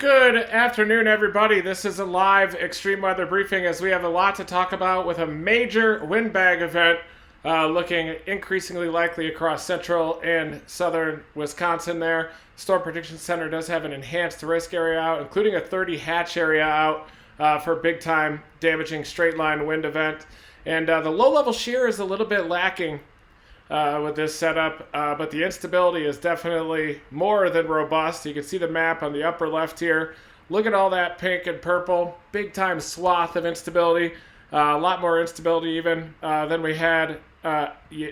Good afternoon, everybody. This is a live extreme weather briefing as we have a lot to talk about with a major windbag event looking increasingly likely across central and southern Wisconsin there. Storm Prediction Center does have an enhanced risk area out, including a 30 hatch area out for big time damaging straight line wind event. And the low level shear is a little bit lacking with this setup, but the instability is definitely more than robust. You can see the map on the upper left here. Look at all that pink and purple, big time swath of instability. A lot more instability even than we had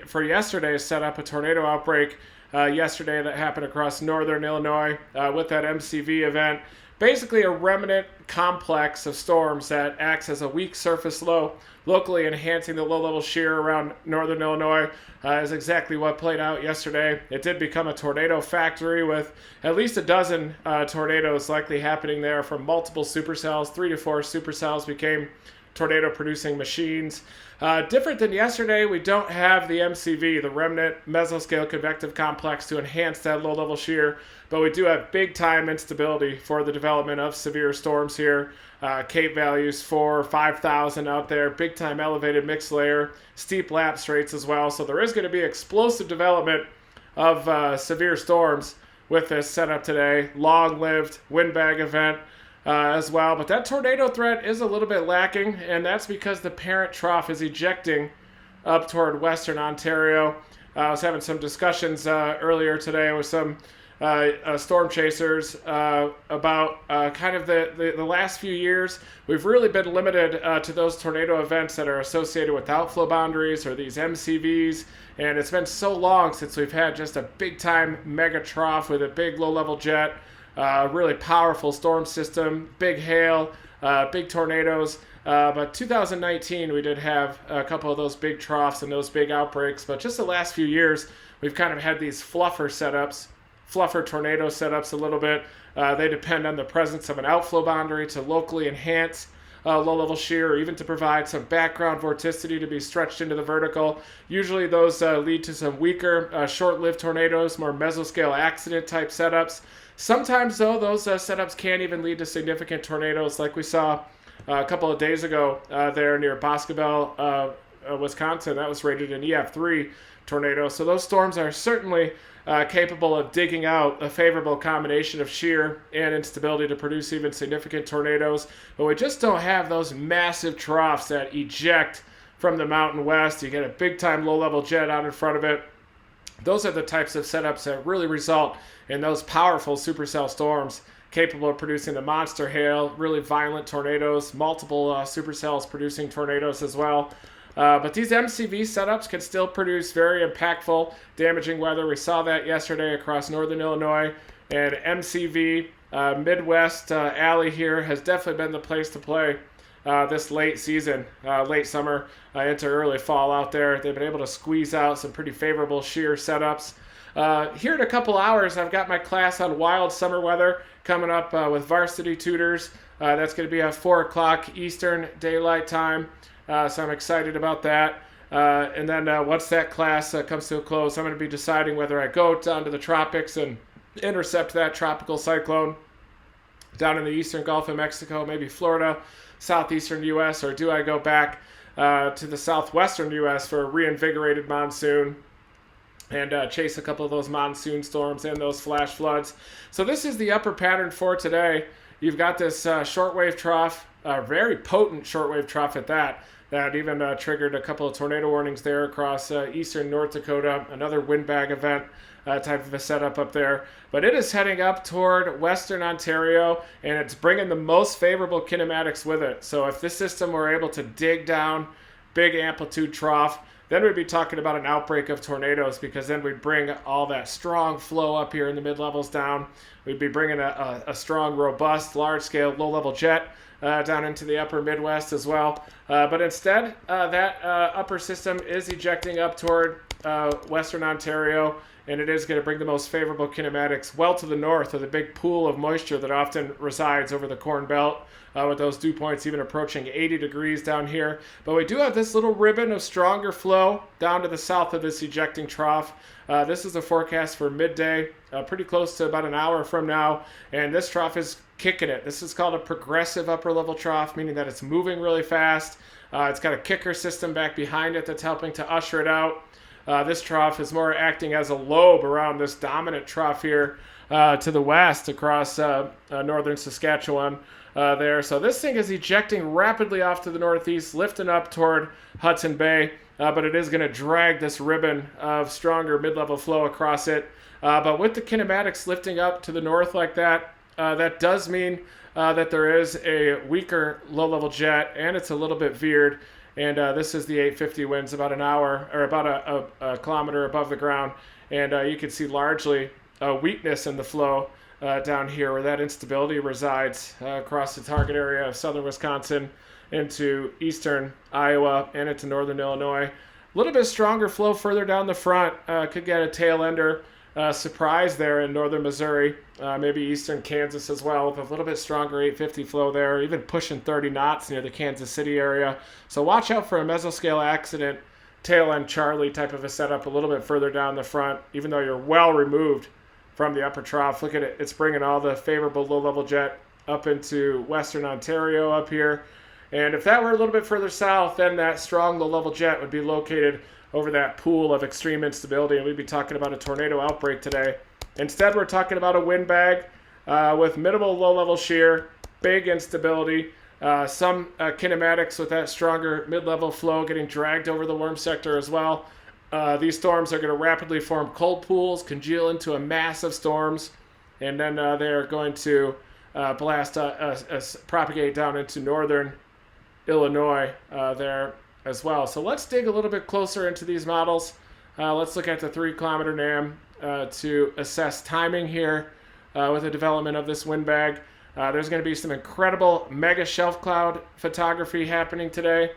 for yesterday's setup, a tornado outbreak yesterday that happened across northern Illinois with that MCV event. Basically a remnant complex of storms that acts as a weak surface low, locally enhancing the low-level shear around northern Illinois is exactly what played out yesterday. It did become a tornado factory with at least a dozen tornadoes likely happening there from multiple supercells. 3 to 4 supercells became tornado-producing machines. Different than yesterday, we don't have the MCV, the remnant mesoscale convective complex, to enhance that low-level shear, but we do have big-time instability for the development of severe storms here. Cape values 4,000, 5,000 out there, big-time elevated mixed layer, steep lapse rates as well. So there is going to be explosive development of severe storms with this setup today. Long-lived windbag event as well, but that tornado threat is a little bit lacking, and that's because the parent trough is ejecting up toward western Ontario. I was having some discussions earlier today with some storm chasers about kind of the last few years. We've really been limited to those tornado events that are associated with outflow boundaries or these MCVs, and it's been so long since we've had just a big time mega trough with a big low level jet. Really powerful storm system, big hail, big tornadoes. But 2019, we did have a couple of those big troughs and those big outbreaks. But just the last few years, we've kind of had these fluffer tornado setups a little bit. They depend on the presence of an outflow boundary to locally enhance low-level shear, or even to provide some background vorticity to be stretched into the vertical. Usually those lead to some weaker, short-lived tornadoes, more mesoscale accident-type setups. Sometimes, though, those setups can even lead to significant tornadoes, like we saw a couple of days ago there near Boscobel, Wisconsin. That was rated an EF3 tornado. So those storms are certainly capable of digging out a favorable combination of shear and instability to produce even significant tornadoes. But we just don't have those massive troughs that eject from the mountain west. You get a big-time low-level jet out in front of it. Those are the types of setups that really result in those powerful supercell storms capable of producing the monster hail, really violent tornadoes, multiple supercells producing tornadoes as well. But these MCV setups can still produce very impactful, damaging weather. We saw that yesterday across northern Illinois. And MCV Midwest alley here has definitely been the place to play this late season, late summer into early fall out there. They've been able to squeeze out some pretty favorable shear setups. Here in a couple hours, I've got my class on wild summer weather coming up with varsity tutors. That's going to be at 4 o'clock Eastern Daylight Time. So I'm excited about that. And then once that class comes to a close, I'm going to be deciding whether I go down to the tropics and intercept that tropical cyclone down in the eastern Gulf of Mexico, maybe Florida, southeastern U.S., or do I go back to the southwestern U.S. for a reinvigorated monsoon and chase a couple of those monsoon storms and those flash floods. So this is the upper pattern for today. You've got this shortwave trough, very potent shortwave trough at that even triggered a couple of tornado warnings there across eastern North Dakota, another windbag event type of a setup up there. But it is heading up toward western Ontario, and it's bringing the most favorable kinematics with it. So if this system were able to dig down big amplitude trough, then we'd be talking about an outbreak of tornadoes, because then we'd bring all that strong flow up here in the mid-levels down. We'd be bringing a strong, robust, large-scale, low-level jet down into the upper Midwest as well. But instead, that upper system is ejecting up toward western Ontario, and it is going to bring the most favorable kinematics well to the north of the big pool of moisture that often resides over the Corn Belt, with those dew points even approaching 80 degrees down here. But we do have this little ribbon of stronger flow down to the south of this ejecting trough. This is a forecast for midday, pretty close to about an hour from now, and this trough is kicking it. This is called a progressive upper level trough, meaning that it's moving really fast. It's got a kicker system back behind it that's helping to usher it out. This trough is more acting as a lobe around this dominant trough here to the west across northern Saskatchewan there. So this thing is ejecting rapidly off to the northeast, lifting up toward Hudson Bay, but it is going to drag this ribbon of stronger mid-level flow across it. But with the kinematics lifting up to the north like that, that does mean that there is a weaker low-level jet, and it's a little bit veered. And this is the 850 winds, about an hour or about a kilometer above the ground. And you can see largely a weakness in the flow down here where that instability resides across the target area of southern Wisconsin into eastern Iowa and into northern Illinois. A little bit stronger flow further down the front. Could get a tail ender surprise there in northern Missouri, maybe eastern Kansas as well, with a little bit stronger 850 flow there, even pushing 30 knots near the Kansas City area. So watch out for a mesoscale accident, tail end Charlie type of a setup a little bit further down the front, even though you're well removed from the upper trough. Look at it. It's bringing all the favorable low-level jet up into western Ontario up here. And if that were a little bit further south, then that strong low-level jet would be located over that pool of extreme instability, and we'd be talking about a tornado outbreak today. Instead, we're talking about a wind bag with minimal low-level shear, big instability, some kinematics with that stronger mid-level flow getting dragged over the worm sector as well. These storms are going to rapidly form cold pools, congeal into a mass of storms, and then they're going to propagate down into northern Illinois there as well. So let's dig a little bit closer into these models. Let's look at the 3-kilometer NAM to assess timing here with the development of this wind bag. There's going to be some incredible mega shelf cloud photography happening today.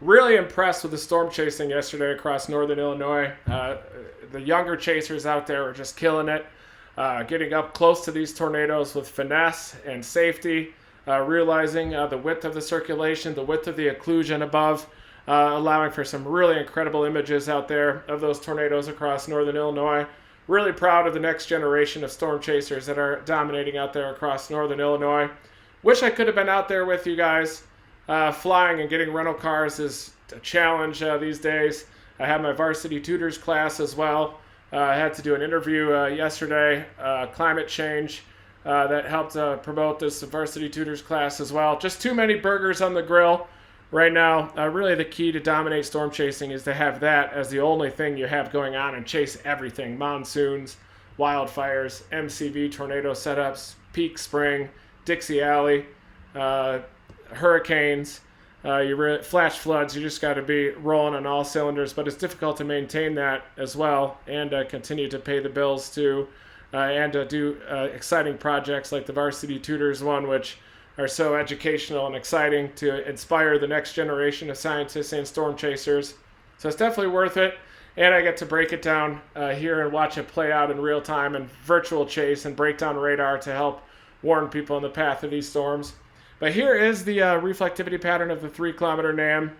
Really impressed with the storm chasing yesterday across northern Illinois. The younger chasers out there are just killing it, getting up close to these tornadoes with finesse and safety, realizing the width of the circulation, the width of the occlusion above, allowing for some really incredible images out there of those tornadoes across northern Illinois. Really proud of the next generation of storm chasers that are dominating out there across northern Illinois. Wish I could have been out there with you guys. Flying and getting rental cars is a challenge these days. I have my varsity tutors class as well. I had to do an interview yesterday, climate change, that helped promote this varsity tutors class as well. Just too many burgers on the grill right now. Really the key to dominate storm chasing is to have that as the only thing you have going on and chase everything. Monsoons, wildfires, MCV tornado setups, peak spring, Dixie Alley, hurricanes, flash floods. You just got to be rolling on all cylinders, but it's difficult to maintain that as well and continue to pay the bills too, and do exciting projects like the Varsity Tutors one, which are so educational and exciting to inspire the next generation of scientists and storm chasers. So it's definitely worth it, and I get to break it down here and watch it play out in real time and virtual chase and break down radar to help warn people in the path of these storms. But here is the reflectivity pattern of the 3-kilometer NAM.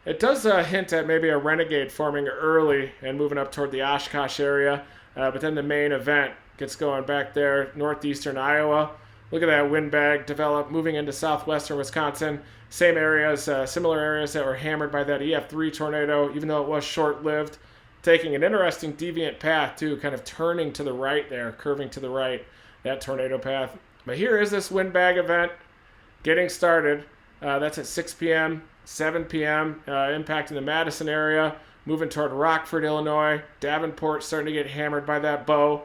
It does hint at maybe a renegade forming early and moving up toward the Oshkosh area, but then the main event gets going back there, northeastern Iowa. Look at that wind bag develop, moving into southwestern Wisconsin. Same areas, similar areas that were hammered by that EF3 tornado, even though it was short-lived. Taking an interesting deviant path too, kind of turning to the right there, curving to the right, that tornado path. But here is this wind bag event getting started. That's at 6 p.m., 7 p.m., impacting the Madison area, moving toward Rockford, Illinois. Davenport starting to get hammered by that bow.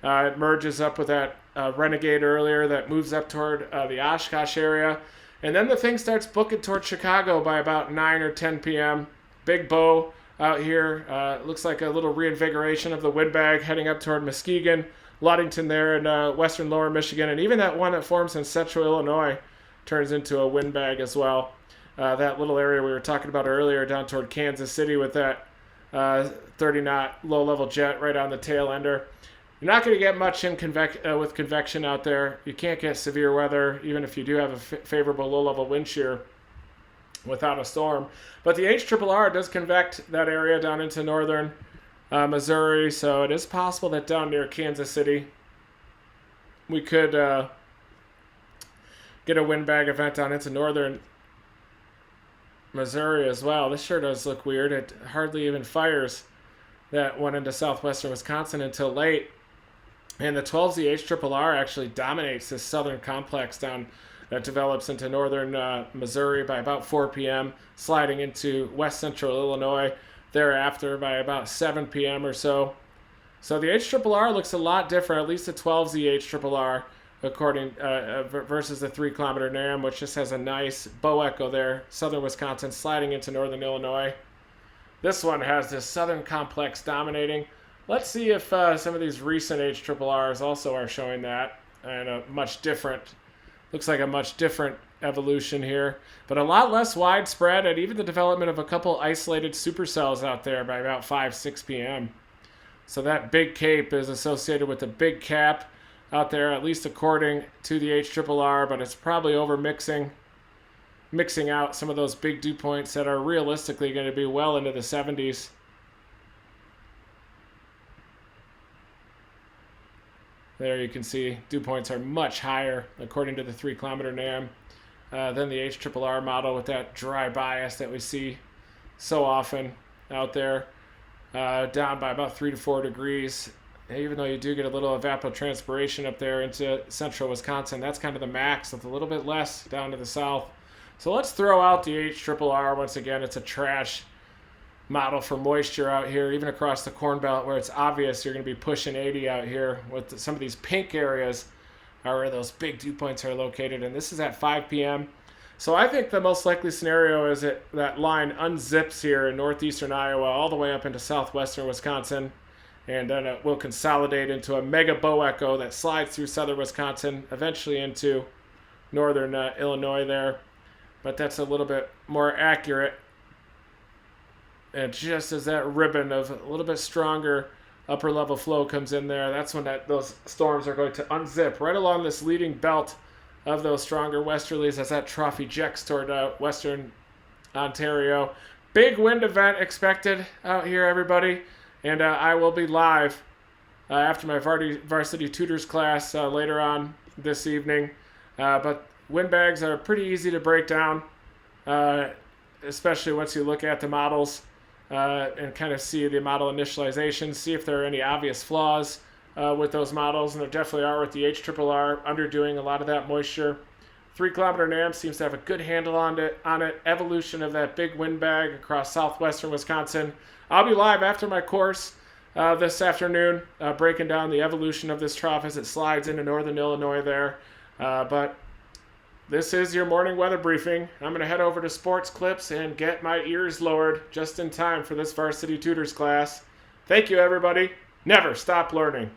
It merges up with that renegade earlier that moves up toward the Oshkosh area. And then the thing starts booking toward Chicago by about 9 or 10 p.m. Big bow out here. Looks like a little reinvigoration of the wind bag heading up toward Muskegon, Ludington there in western lower Michigan. And even that one that forms in central Illinois turns into a wind bag as well. That little area we were talking about earlier down toward Kansas City with that 30-knot low-level jet right on the tail ender. You're not going to get much in with convection out there. You can't get severe weather, even if you do have a favorable low-level wind shear without a storm. But the HRRR does convect that area down into northern Missouri, so it is possible that down near Kansas City we could get a windbag event down into northern Missouri as well. This sure does look weird. It hardly even fires that went into southwestern Wisconsin until late. And the 12Z HRRR actually dominates this southern complex down that develops into northern Missouri by about 4 p.m., sliding into west central Illinois thereafter by about 7 p.m. or so. So the HRRR looks a lot different, at least the 12Z HRRR, according versus the 3 kilometer NAM, which just has a nice bow echo there, southern Wisconsin sliding into northern Illinois. This one has this southern complex dominating. Let's see if some of these recent HRRRs also are showing that, and a much different, looks like a much different evolution here, but a lot less widespread, and even the development of a couple isolated supercells out there by about 5-6 p.m. So that big cape is associated with the big cap out there, at least according to the HRRR, but it's probably over mixing out some of those big dew points that are realistically going to be well into the 70s. There you can see dew points are much higher, according to the 3 kilometer NAM, than the HRRR model with that dry bias that we see so often out there, down by about 3 to 4 degrees. Even though you do get a little evapotranspiration up there into central Wisconsin, that's kind of the max, with a little bit less down to the south. So let's throw out the HRRR once again. It's a trash model for moisture out here, even across the Corn Belt, where it's obvious you're going to be pushing 80 out here. With some of these pink areas are where those big dew points are located, and this is at 5 p.m. So I think the most likely scenario is that line unzips here in northeastern Iowa all the way up into southwestern Wisconsin, and then it will consolidate into a mega bow echo that slides through southern Wisconsin, eventually into northern Illinois there. But that's a little bit more accurate. And just as that ribbon of a little bit stronger upper level flow comes in there, that's when those storms are going to unzip right along this leading belt of those stronger westerlies as that trough ejects toward western Ontario. Big wind event expected out here, everybody. And I will be live after my varsity tutors class later on this evening. But windbags are pretty easy to break down, especially once you look at the models and kind of see the model initialization, see if there are any obvious flaws with those models, and there definitely are with the HRRR underdoing a lot of that moisture. 3 kilometer NAM seems to have a good handle on it. Evolution of that big windbag across southwestern Wisconsin. I'll be live after my course this afternoon, breaking down the evolution of this trough as it slides into northern Illinois there. But this is your morning weather briefing. I'm going to head over to Sports Clips and get my ears lowered just in time for this varsity tutors class. Thank you, everybody. Never stop learning.